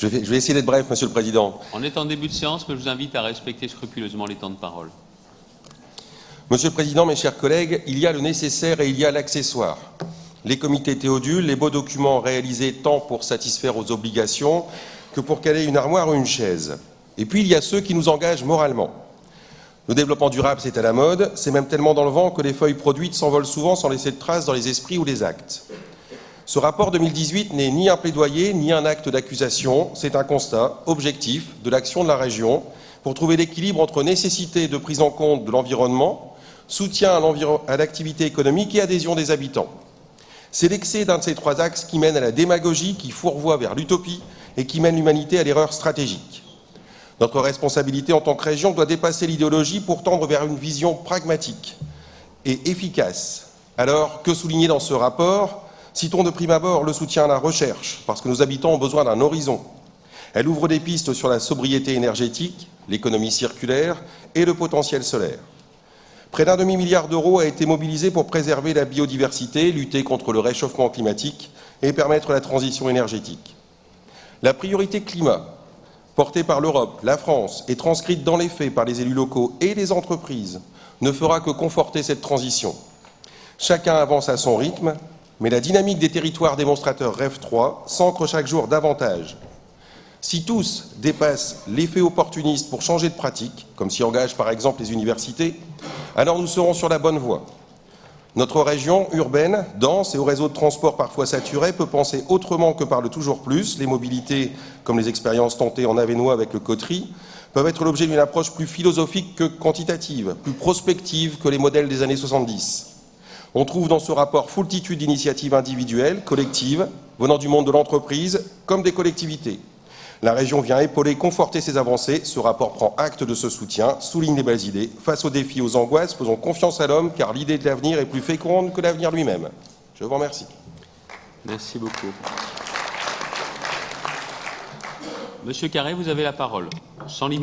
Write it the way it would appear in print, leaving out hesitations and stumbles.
Je vais essayer d'être bref, Monsieur le Président. On est en début de séance, mais je vous invite à respecter scrupuleusement les temps de parole. Monsieur le Président, mes chers collègues, il y a le nécessaire et il y a l'accessoire. Les comités Théodule, les beaux documents réalisés tant pour satisfaire aux obligations que pour caler une armoire ou une chaise. Et puis il y a ceux qui nous engagent moralement. Le développement durable, c'est à la mode, c'est même tellement dans le vent que les feuilles produites s'envolent souvent sans laisser de traces dans les esprits ou les actes. Ce rapport 2018 n'est ni un plaidoyer ni un acte d'accusation, c'est un constat objectif de l'action de la région pour trouver l'équilibre entre nécessité de prise en compte de l'environnement, soutien à l'activité économique et adhésion des habitants. C'est l'excès d'un de ces trois axes qui mène à la démagogie, qui fourvoie vers l'utopie et qui mène l'humanité à l'erreur stratégique. Notre responsabilité en tant que région doit dépasser l'idéologie pour tendre vers une vision pragmatique et efficace. Alors, que souligner dans ce rapport ? Citons de prime abord le soutien à la recherche, parce que nos habitants ont besoin d'un horizon. Elle ouvre des pistes sur la sobriété énergétique, l'économie circulaire et le potentiel solaire. Près d'un demi-milliard d'euros a été mobilisé pour préserver la biodiversité, lutter contre le réchauffement climatique et permettre la transition énergétique. La priorité climat, portée par l'Europe, la France et transcrite dans les faits par les élus locaux et les entreprises, ne fera que conforter cette transition. Chacun avance à son rythme, mais la dynamique des territoires démonstrateurs REF 3 s'ancre chaque jour davantage. Si tous dépassent l'effet opportuniste pour changer de pratique, comme s'y engagent par exemple les universités, alors nous serons sur la bonne voie. Notre région urbaine, dense et au réseau de transport parfois saturé, peut penser autrement que par le toujours plus. Les mobilités, comme les expériences tentées en Avesnois avec le Cotry, peuvent être l'objet d'une approche plus philosophique que quantitative, plus prospective que les modèles des années 70. On trouve dans ce rapport foultitude d'initiatives individuelles, collectives, venant du monde de l'entreprise comme des collectivités. La région vient épauler, conforter ses avancées. Ce rapport prend acte de ce soutien, souligne les belles idées. Face aux défis, aux angoisses, faisons confiance à l'homme, car l'idée de l'avenir est plus féconde que l'avenir lui-même. Je vous remercie. Merci beaucoup. Monsieur Carré, vous avez la parole. Sans limite.